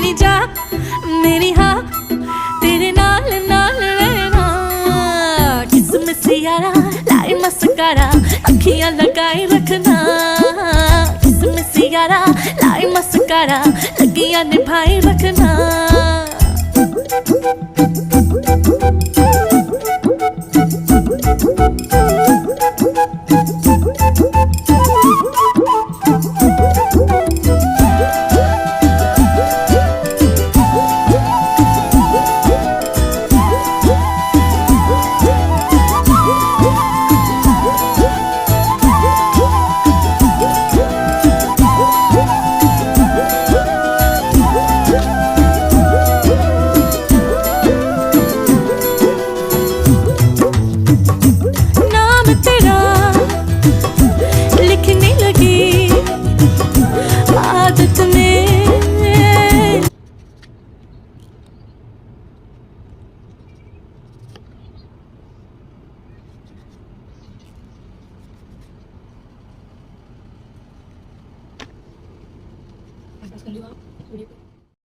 नहीं जा मेरी हाँ तेरे नाल नाल रहना। किसमिस यारा लाई मस्कारा अखियां लगाई रखना। किसमिस यारा लाई मस्कारा लगियां निभाई रखना। कर लियो आप वीडियो।